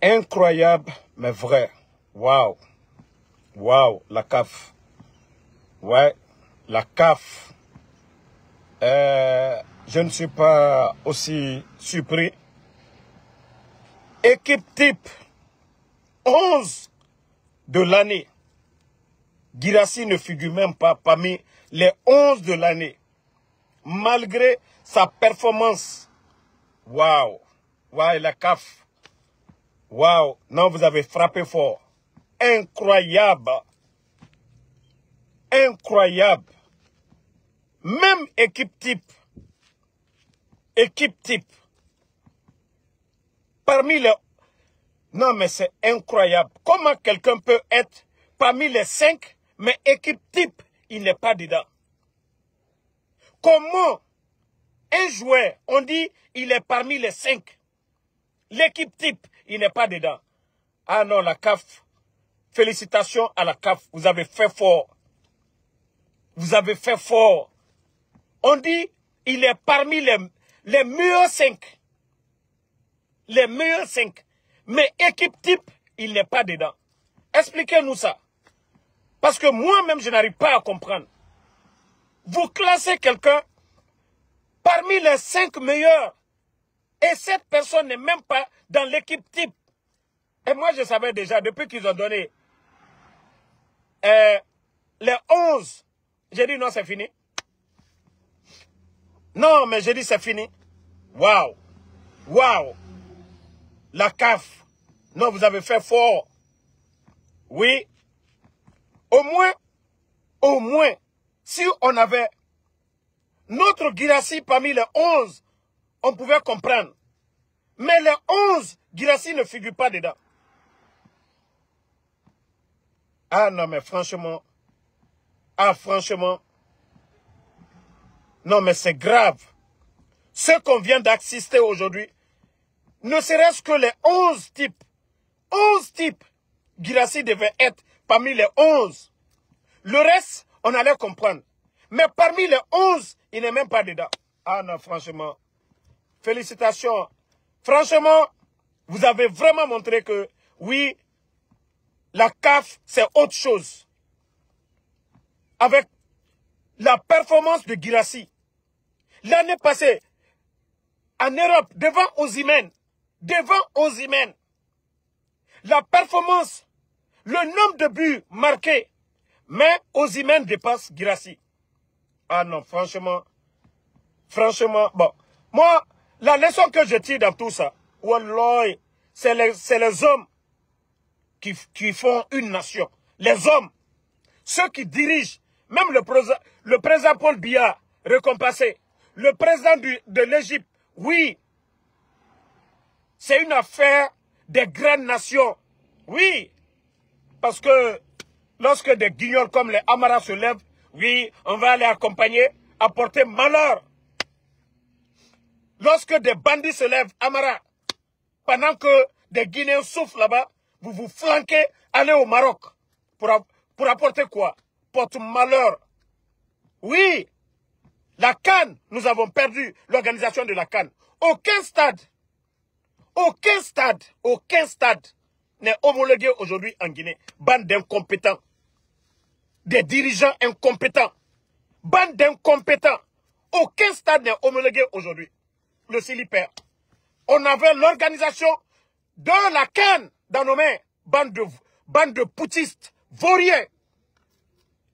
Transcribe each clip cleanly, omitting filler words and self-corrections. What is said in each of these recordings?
Incroyable, mais vrai. Waouh. Waouh, la CAF. Ouais, la CAF. Je ne suis pas aussi surpris. Équipe type 11 de l'année. Guirassy ne figure même pas parmi les 11 de l'année. Malgré sa performance. Waouh. Waouh, la CAF. Waouh. Non, vous avez frappé fort. Incroyable. Incroyable. Même équipe type. Équipe type. Parmi les... Non, mais c'est incroyable. Comment quelqu'un peut être parmi les 5, mais équipe type, il n'est pas dedans? Comment un joueur, on dit, il est parmi les 5. L'équipe type, il n'est pas dedans. Ah non, la CAF. Félicitations à la CAF. Vous avez fait fort. Vous avez fait fort. On dit, il est parmi les meilleurs 5. Les meilleurs 5. Mais équipe type, il n'est pas dedans. Expliquez-nous ça. Parce que moi-même, je n'arrive pas à comprendre. Vous classez quelqu'un parmi les 5 meilleurs. Et cette personne n'est même pas dans l'équipe type. Et moi, je savais déjà, depuis qu'ils ont donné les 11, j'ai dit non, c'est fini. Non, mais j'ai dit c'est fini. Waouh. Waouh. La CAF. Non, vous avez fait fort. Oui. Au moins, si on avait notre Guirassy parmi les 11, on pouvait comprendre. Mais les 11, Guirassy ne figure pas dedans. Ah non, mais franchement. Ah, franchement. Non, mais c'est grave. Ce qu'on vient d'assister aujourd'hui, ne serait-ce que les 11 types. 11 types. Guirassy devait être parmi les 11. Le reste, on allait comprendre. Mais parmi les 11, il n'est même pas dedans. Ah non, franchement. Félicitations. Franchement, vous avez vraiment montré que, oui, la CAF, c'est autre chose. Avec la performance de Guirassy. L'année passée, en Europe, devant Osimhen, la performance, le nombre de buts marqués, mais Osimhen dépasse Guirassy. Ah non, franchement, bon. Moi, la leçon que je tire dans tout ça, wallah, c'est les hommes qui font une nation. Les hommes, ceux qui dirigent, même le président Paul Biya, récompensé, le président de l'Égypte, oui, c'est une affaire des grandes nations. Oui, parce que lorsque des guignols comme les Amara se lèvent, oui, on va les accompagner, apporter malheur. Lorsque des bandits se lèvent, Amara, pendant que des Guinéens souffrent là-bas, vous vous flanquez, allez au Maroc. Pour apporter quoi? Porte malheur. Oui, la CAN, nous avons perdu l'organisation de la CAN. Aucun stade n'est homologué aujourd'hui en Guinée. Bande d'incompétents. Des dirigeants incompétents. Bande d'incompétents. Aucun stade n'est homologué aujourd'hui. Le Silipère. On avait l'organisation de la CAN dans nos mains. Bande de poutistes, vauriens.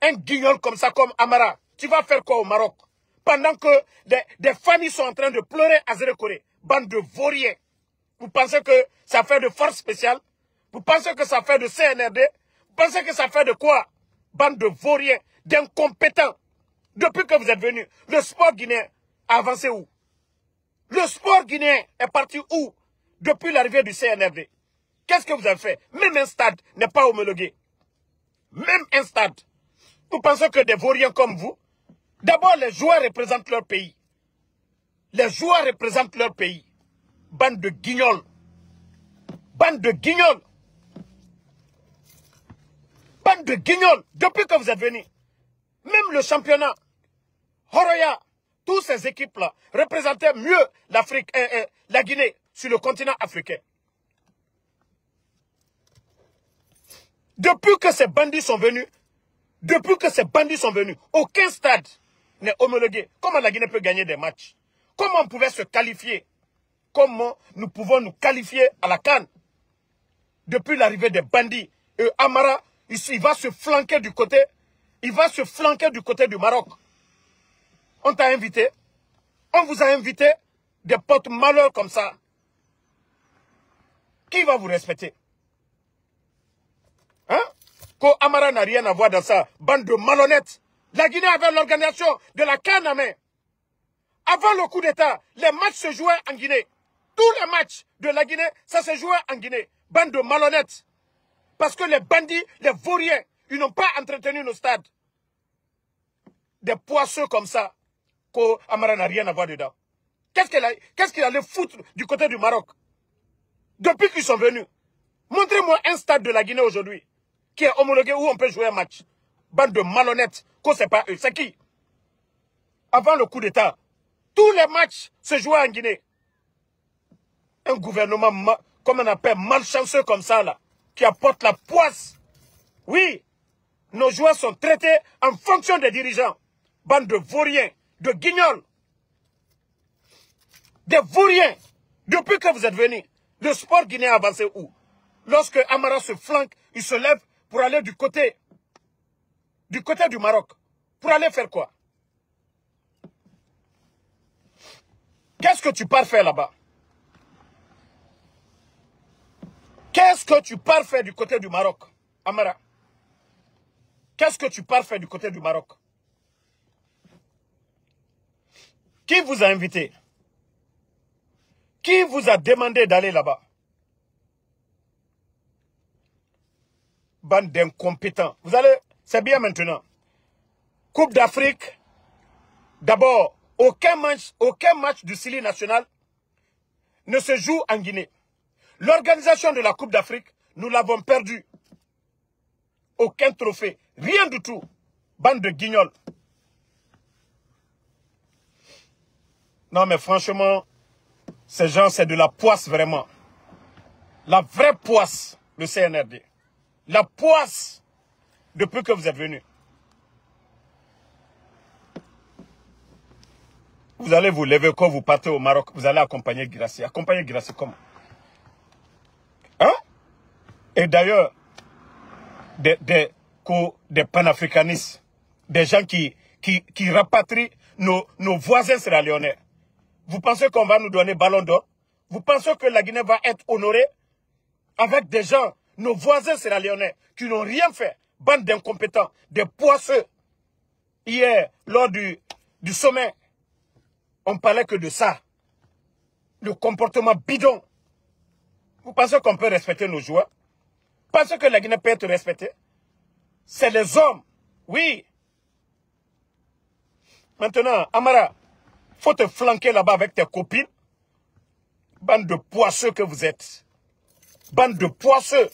Un guignol comme ça, comme Amara. Tu vas faire quoi au Maroc? Pendant que des familles sont en train de pleurer à Zérekoré. Bande de vauriens. Vous pensez que ça fait de force spéciale? Vous pensez que ça fait de CNRD? Vous pensez que ça fait de quoi? Bande de vauriens, d'incompétents. Depuis que vous êtes venus, le sport guinéen a avancé où? Le sport guinéen est parti où? Depuis l'arrivée du CNRD. Qu'est-ce que vous avez fait? Même un stade n'est pas homologué. Même un stade. Vous pensez que des vauriens comme vous? D'abord, les joueurs représentent leur pays. Les joueurs représentent leur pays. Bande de guignols. Bande de guignols. Bande de guignols. Depuis que vous êtes venus. Même le championnat. Horoya. Toutes ces équipes-là représentaient mieux l'Afrique, la Guinée sur le continent africain. Depuis que ces bandits sont venus, aucun stade n'est homologué. Comment la Guinée peut gagner des matchs? Comment on pouvait se qualifier? Comment nous pouvons nous qualifier à la CAN? Depuis l'arrivée des bandits, Amara, il va se flanquer du côté, du Maroc. On t'a invité, on vous a invité, des potes malheurs comme ça. Qui va vous respecter? Hein? Ko Amara n'a rien à voir dans ça, bande de malhonnêtes. La Guinée avait l'organisation de la CAN en main. Avant le coup d'État, les matchs se jouaient en Guinée. Tous les matchs de la Guinée, ça se jouait en Guinée. Bande de malhonnêtes. Parce que les bandits, les vauriens, ils n'ont pas entretenu nos stades. Des poisseux comme ça, Ko Amara n'a rien à voir dedans. Qu'est-ce qu'il allait foutre du côté du Maroc? Depuis qu'ils sont venus, montrez-moi un stade de la Guinée aujourd'hui qui est homologué où on peut jouer un match. Bande de malhonnêtes, que c'est pas eux. C'est qui? Avant le coup d'État, tous les matchs se jouaient en Guinée. Un gouvernement, comme on appelle, malchanceux comme ça, là, qui apporte la poisse. Oui, nos joueurs sont traités en fonction des dirigeants. Bande de vauriens, de guignols. Des vauriens. Depuis que vous êtes venus, le sport guinéen a avancé où? Lorsque Amara se flanque, il se lève pour aller du côté du Maroc. Pour aller faire quoi? Qu'est-ce que tu pars faire là-bas? Qu'est-ce que tu pars faire du côté du Maroc, Amara? Qu'est-ce que tu pars faire du côté du Maroc? Qui vous a invité? Qui vous a demandé d'aller là-bas? Bande d'incompétents. Vous allez, c'est bien maintenant. Coupe d'Afrique. D'abord, aucun match du Sili national ne se joue en Guinée. L'organisation de la Coupe d'Afrique, nous l'avons perdue. Aucun trophée, rien du tout. Bande de guignols. Non mais franchement, ces gens, c'est de la poisse vraiment. La vraie poisse, le CNRD. La poisse, depuis que vous êtes venus. Vous allez vous lever quand vous partez au Maroc, vous allez accompagner Guirassy. Accompagner Guirassy comment? Hein? Et d'ailleurs, des panafricanistes, des gens qui rapatrient nos voisins sierra-léonais. Vous pensez qu'on va nous donner ballon d'or? Vous pensez que la Guinée va être honorée avec des gens, nos voisins sierra-léonais, qui n'ont rien fait? Bande d'incompétents, des poisseux. Hier, lors du sommet, on parlait que de ça. Le comportement bidon. Vous pensez qu'on peut respecter nos joueurs? Vous pensez que la Guinée peut être respectée? C'est les hommes. Oui. Maintenant, Amara, faut te flanquer là-bas avec tes copines. Bande de poisseux que vous êtes. Bande de poisseux.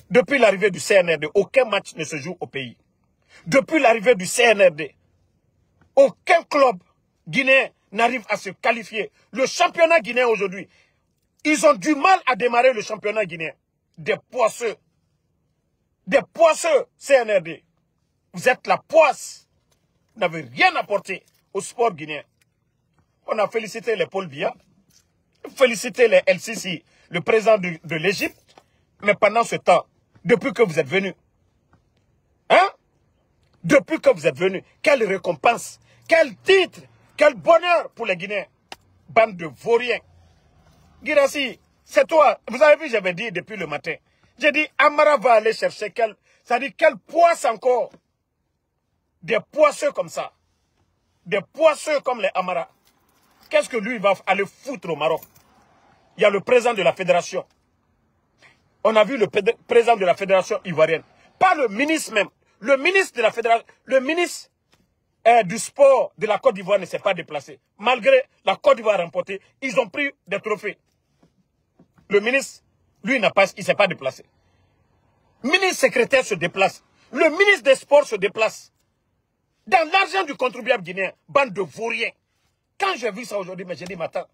Depuis l'arrivée du CNRD, aucun match ne se joue au pays. Depuis l'arrivée du CNRD, aucun club guinéen n'arrive à se qualifier. Le championnat guinéen aujourd'hui, ils ont du mal à démarrer le championnat guinéen. Des poisseux. Des poisseux, CNRD. Vous êtes la poisse. Vous n'avez rien apporté au sport guinéen. On a félicité les Paul Biya, félicité les El-Sisi, le président de l'Égypte. Mais pendant ce temps, depuis que vous êtes venus, hein? Depuis que vous êtes venus, quelle récompense, quel titre, quel bonheur pour les Guinéens. Bande de vauriens. Guirassy, c'est toi. Vous avez vu, j'avais dit depuis le matin. J'ai dit, Amara va aller chercher quelle poisse encore. Des poisseux comme ça. Des poisseux comme les Amara. Qu'est-ce que lui va aller foutre au Maroc? Il y a le président de la fédération. On a vu le président de la fédération ivoirienne. Pas le ministre même. Le ministre de la fédération, le ministre du sport de la Côte d'Ivoire ne s'est pas déplacé. Malgré la Côte d'Ivoire remportée, ils ont pris des trophées. Le ministre, lui, il ne s'est pas déplacé. Le ministre secrétaire se déplace. Le ministre des Sports se déplace. Dans l'argent du contribuable guinéen, bande de vauriens. Quand j'ai vu ça aujourd'hui, j'ai dit, attends,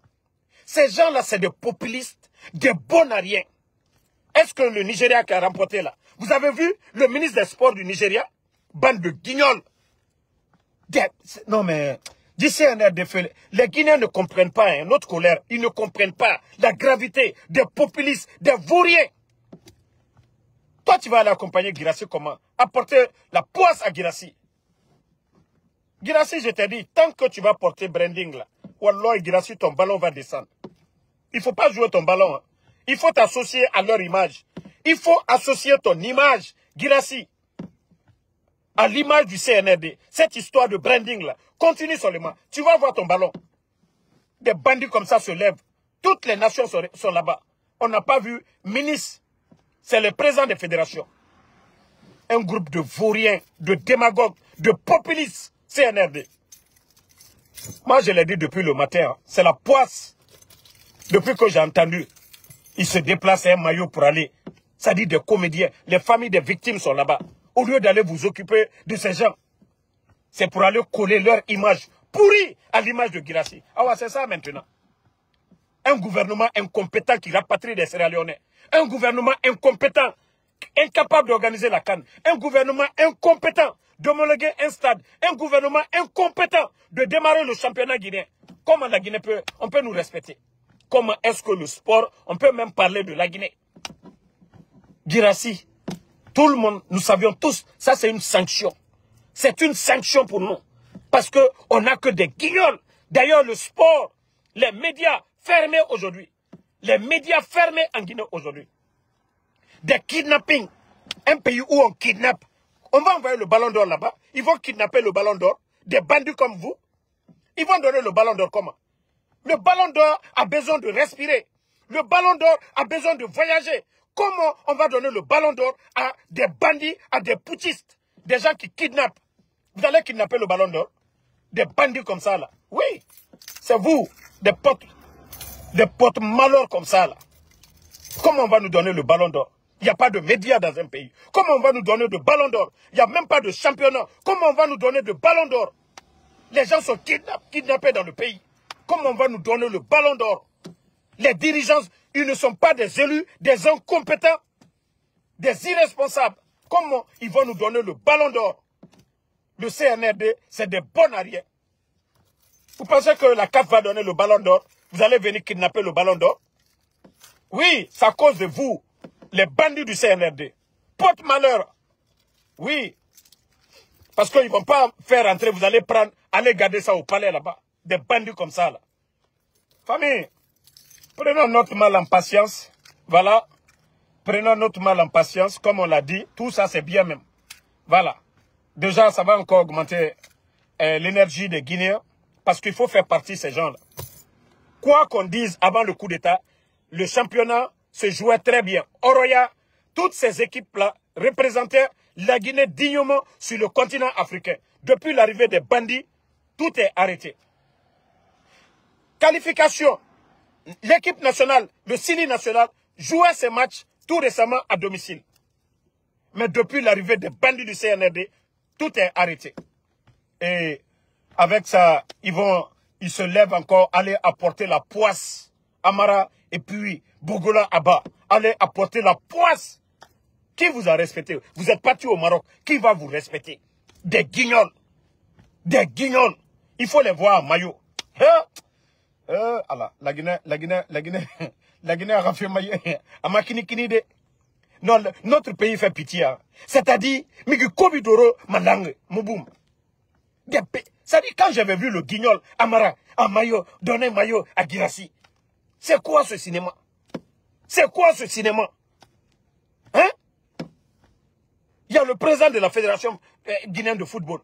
ces gens-là, c'est des populistes, des bons à rien. Est-ce que le Nigeria qui a remporté là, Vous avez vu le ministre des Sports du Nigeria? Bande de guignols. Non mais, du CNRD, les Guinéens ne comprennent pas hein, notre colère. Ils ne comprennent pas la gravité des populistes, des vauriens. Toi, tu vas aller accompagner Guirassy comment? Apporter la poisse à Guirassy. Guirassy, je t'ai dit, tant que tu vas porter branding là, wallah, Guirassy, ton ballon va descendre. Il ne faut pas jouer ton ballon. Hein. Il faut t'associer à leur image. Il faut associer ton image, Guirassy, à l'image du CNRD. Cette histoire de branding là, continue seulement. Tu vas voir ton ballon. Des bandits comme ça se lèvent. Toutes les nations sont là-bas. On n'a pas vu ministre. C'est le président des fédérations. Un groupe de vauriens, de démagogues, de populistes, CNRD. Moi, je l'ai dit depuis le matin, hein, c'est la poisse. Depuis que j'ai entendu, ils se déplacent un maillot pour aller. Ça dit des comédiens, les familles des victimes sont là-bas. Au lieu d'aller vous occuper de ces gens, c'est pour aller coller leur image pourrie à l'image de Guirassy. Ah ouais, c'est ça maintenant. Un gouvernement incompétent qui rapatrie des Sierra-Léonais. Un gouvernement incompétent, incapable d'organiser la CAN. Un gouvernement incompétent d'homologuer un stade. Un gouvernement incompétent de démarrer le championnat guinéen. Comment la Guinée on peut nous respecter? Comment est-ce que le sport, on peut même parler de la Guinée? Guirassy, tout le monde, nous savions tous, ça c'est une sanction. C'est une sanction pour nous. Parce qu'on n'a que des guignols. D'ailleurs, le sport, les médias fermés aujourd'hui. Les médias fermés en Guinée aujourd'hui. Des kidnappings. Un pays où on kidnappe. On va envoyer le ballon d'or là-bas. Ils vont kidnapper le ballon d'or. Des bandits comme vous. Ils vont donner le ballon d'or comment? Le ballon d'or a besoin de respirer. Le ballon d'or a besoin de voyager. Comment on va donner le ballon d'or à des bandits, à des putschistes, des gens qui kidnappent? Vous allez kidnapper le ballon d'or? Des bandits comme ça là. Oui, c'est vous, des potes malheurs comme ça là. Comment on va nous donner le ballon d'or? Il n'y a pas de médias dans un pays. Comment on va nous donner de ballon d'or? Il n'y a même pas de championnat. Comment on va nous donner de ballon d'or? Les gens sont kidnappés dans le pays. Comment on va nous donner le ballon d'or? Les dirigeants, ils ne sont pas des élus, des incompétents, des irresponsables. Comment ils vont nous donner le ballon d'or? Le CNRD, c'est des bons arrières. Vous pensez que la CAF va donner le ballon d'or? Vous allez venir kidnapper le ballon d'or? Oui, c'est à cause de vous, les bandits du CNRD. Porte malheur. Oui. Parce qu'ils ne vont pas faire entrer, vous allez prendre, aller garder ça au palais là-bas. Des bandits comme ça là. Famille, prenons notre mal en patience. Voilà. Prenons notre mal en patience. Comme on l'a dit, tout ça c'est bien même. Voilà. Déjà, ça va encore augmenter l'énergie des Guinéens. Parce qu'il faut faire partie de ces gens-là. Quoi qu'on dise avant le coup d'État, le championnat se jouait très bien. Oroya, toutes ces équipes-là représentaient la Guinée dignement sur le continent africain. Depuis l'arrivée des bandits, tout est arrêté. Qualification. L'équipe nationale, le Sili national, jouait ses matchs tout récemment à domicile. Mais depuis l'arrivée des bandits du CNRD, tout est arrêté. Et avec ça, ils se lèvent encore, aller apporter la poisse. Amara et puis Bogola Abba, allez apporter la poisse. Qui vous a respecté? Vous êtes parti au Maroc. Qui va vous respecter? Des guignols. Des guignols. Il faut les voir en maillot. Allah, la Guinée a raffiné maillot. Amakinikini. Non, notre pays fait pitié. Hein. C'est-à-dire, Miki Kobidoro, Malang, Mouboum. C'est-à-dire, quand j'avais vu le guignol, Amara, en maillot, donner maillot à Guirassy. C'est quoi ce cinéma? C'est quoi ce cinéma? Hein? Il y a le président de la Fédération guinéenne de football.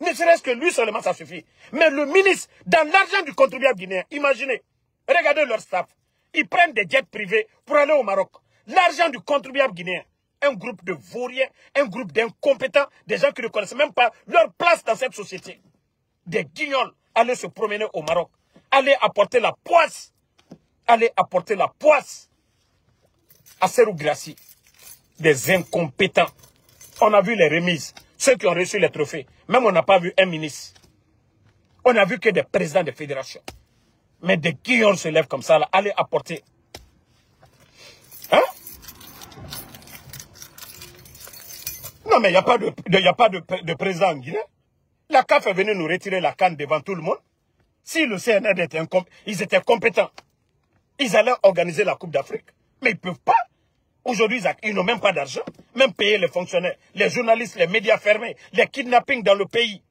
Ne serait-ce que lui seulement, ça suffit. Mais le ministre, dans l'argent du contribuable guinéen, imaginez, regardez leur staff. Ils prennent des jets privés pour aller au Maroc. L'argent du contribuable guinéen. Un groupe de vauriens, un groupe d'incompétents, des gens qui ne connaissent même pas leur place dans cette société. Des guignols, aller se promener au Maroc. Aller apporter la poisse. Aller apporter la poisse à Serou Guirassy. Des incompétents. On a vu les remises. Ceux qui ont reçu les trophées. Même on n'a pas vu un ministre. On a vu que des présidents de fédérations. Mais des guignols se lèvent comme ça, là. Allez apporter. Hein? Non, mais il n'y a pas de président en Guinée. La CAF est venue nous retirer la canne devant tout le monde. Si le CNR était ils étaient compétents, ils allaient organiser la Coupe d'Afrique. Mais ils ne peuvent pas. Aujourd'hui, ils n'ont même pas d'argent. Même payer les fonctionnaires, les journalistes, les médias fermés, les kidnappings dans le pays.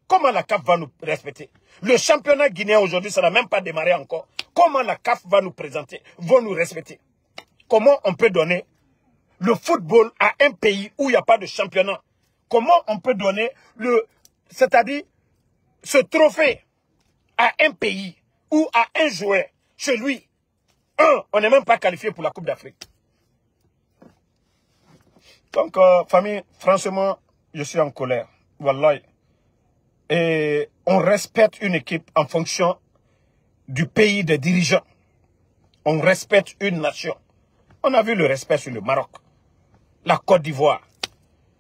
Comment la CAF va nous respecter? Le championnat guinéen aujourd'hui, ça n'a même pas démarré encore. Comment la CAF va nous présenter, va nous respecter? Comment on peut donner le football à un pays où il n'y a pas de championnat? Comment on peut donner c'est-à-dire ce trophée à un pays ou à un joueur chez lui? On n'est même pas qualifié pour la Coupe d'Afrique. Donc, famille, franchement, je suis en colère. Wallahi. Et on respecte une équipe en fonction du pays des dirigeants. On respecte une nation. On a vu le respect sur le Maroc, la Côte d'Ivoire,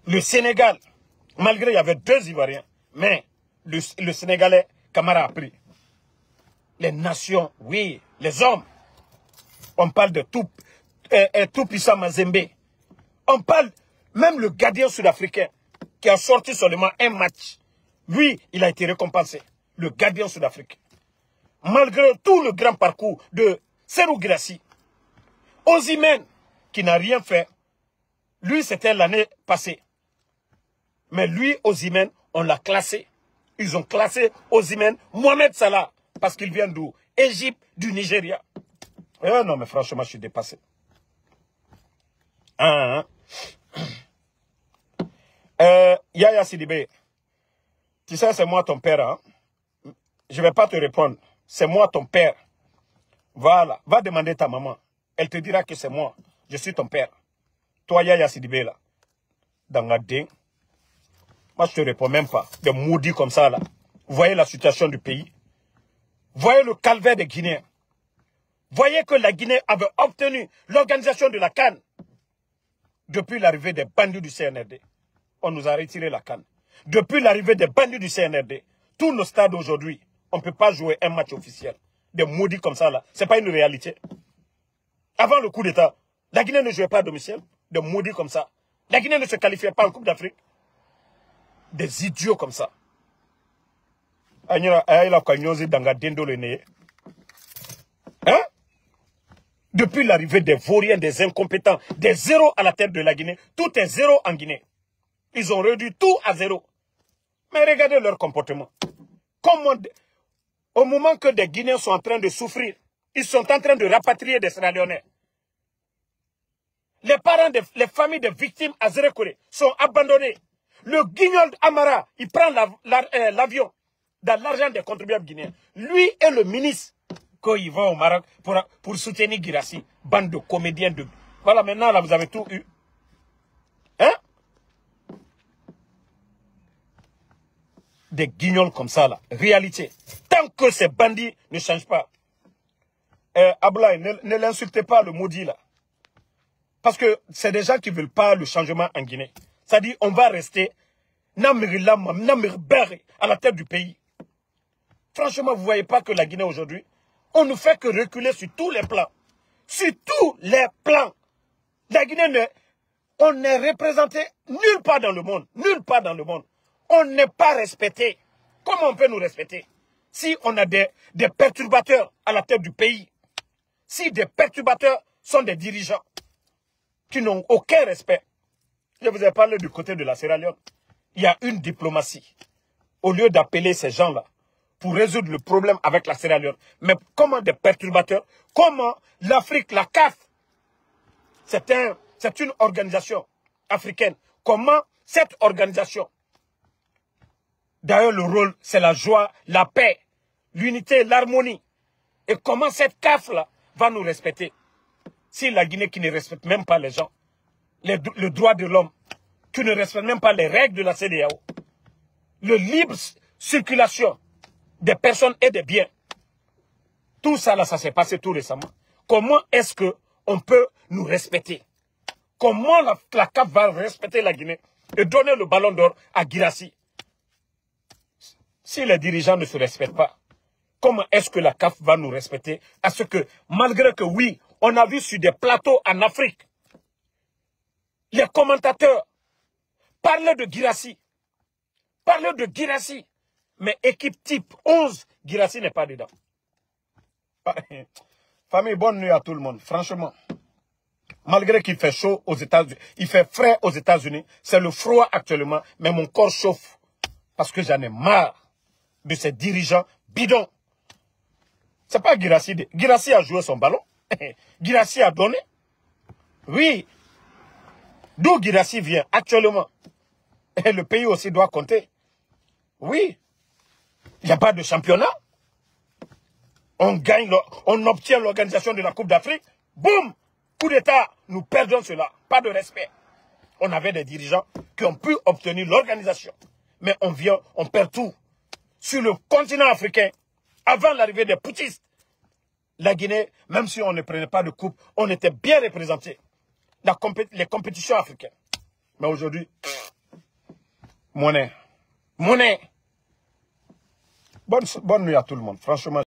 le Sénégal. Malgré il y avait 2 Ivoiriens, mais le Sénégalais, Camara a pris. Les nations, oui, les hommes. On parle de tout puissant Mazembe. On parle même le gardien sud-africain qui a sorti seulement un match. Lui, il a été récompensé. Le gardien sud-africain. Malgré tout le grand parcours de Serhou Guirassy, Osimhen, qui n'a rien fait, lui, c'était l'année passée. Mais lui, Osimhen, on l'a classé. Ils ont classé Osimhen, Mohamed Salah, parce qu'il vient d'où? Égypte, du Nigeria. Non, mais franchement, je suis dépassé. Yaya Sidibé, tu sais, c'est moi ton père. Hein? Je ne vais pas te répondre. C'est moi ton père. Voilà. Va demander ta maman. Elle te dira que c'est moi. Je suis ton père. Toi, Yaya Sidibé, là. Dans la dingue. Moi, je ne te réponds même pas. Des maudits comme ça, là. Vous voyez la situation du pays. Voyez le calvaire des Guinéens. Voyez que la Guinée avait obtenu l'organisation de la CAN. Depuis l'arrivée des bandits du CNRD. On nous a retiré la CAN. Depuis l'arrivée des bandits du CNRD, tous nos stades aujourd'hui, on ne peut pas jouer un match officiel. Des maudits comme ça, là. Ce n'est pas une réalité. Avant le coup d'État, la Guinée ne jouait pas à domicile. Des maudits comme ça. La Guinée ne se qualifiait pas en Coupe d'Afrique. Des idiots comme ça. Hein? Depuis l'arrivée des vauriens, des incompétents, des zéros à la tête de la Guinée, tout est zéro en Guinée. Ils ont réduit tout à zéro. Mais regardez leur comportement. Comment, au moment que des Guinéens sont en train de souffrir, ils sont en train de rapatrier des Sierra Léonais. Les parents, les familles des victimes à Zérekore sont abandonnés. Le guignol Amara, il prend l'avion dans l'argent des contribuables guinéens. Lui et le ministre, quand ils vont au Maroc pour soutenir Guirassy, bande de comédiens de... Voilà, maintenant, là, vous avez tout eu. Hein? Des guignols comme ça, là. Réalité. Tant que ces bandits ne changent pas. Ablaï, ne l'insultez pas, le maudit, là. Parce que c'est des gens qui ne veulent pas le changement en Guinée. C'est-à-dire, on va rester à la tête du pays. Franchement, vous ne voyez pas que la Guinée aujourd'hui, on ne fait que reculer sur tous les plans. Sur tous les plans. La Guinée, on n'est représenté nulle part dans le monde. Nulle part dans le monde. On n'est pas respecté. Comment on peut nous respecter? Si on a des perturbateurs à la tête du pays. Si des perturbateurs sont des dirigeants qui n'ont aucun respect. Je vous ai parlé du côté de la Sierra Leone. Il y a une diplomatie. Au lieu d'appeler ces gens-là pour résoudre le problème avec la Sierra Leone. Mais comment des perturbateurs, comment l'Afrique, la CAF, c'est une organisation africaine. Comment cette organisation, d'ailleurs le rôle, c'est la joie, la paix, l'unité, l'harmonie. Et comment cette CAF-là va nous respecter? Si la Guinée qui ne respecte même pas les gens, le droit de l'homme, qui ne respecte même pas les règles de la CEDEAO, le libre circulation des personnes et des biens, tout ça là, ça s'est passé tout récemment. Comment est-ce qu'on peut nous respecter? Comment la CAF va respecter la Guinée et donner le ballon d'or à Guirassy? Si les dirigeants ne se respectent pas, comment est-ce que la CAF va nous respecter? À ce que, malgré que oui, on a vu sur des plateaux en Afrique, les commentateurs, Parlez de Guirassy. Parlez de Guirassy. Mais équipe type 11, Guirassy n'est pas dedans. Famille, bonne nuit à tout le monde. Franchement, malgré qu'il fait chaud aux États-Unis, il fait frais aux États-Unis, c'est le froid actuellement, mais mon corps chauffe. Parce que j'en ai marre de ces dirigeants bidons. C'est pas Guirassy. Guirassy a joué son ballon. Guirassy a donné. Oui. D'où Guirassy vient actuellement. Et le pays aussi doit compter. Oui. Il n'y a pas de championnat. On gagne, on obtient l'organisation de la Coupe d'Afrique. Boum! Coup d'État. Nous perdons cela. Pas de respect. On avait des dirigeants qui ont pu obtenir l'organisation. Mais on vient, on perd tout. Sur le continent africain, avant l'arrivée des poutistes, la Guinée, même si on ne prenait pas de coupe, on était bien représenté. Les compétitions africaines. Mais aujourd'hui, monnaie. Bonne nuit à tout le monde. Franchement.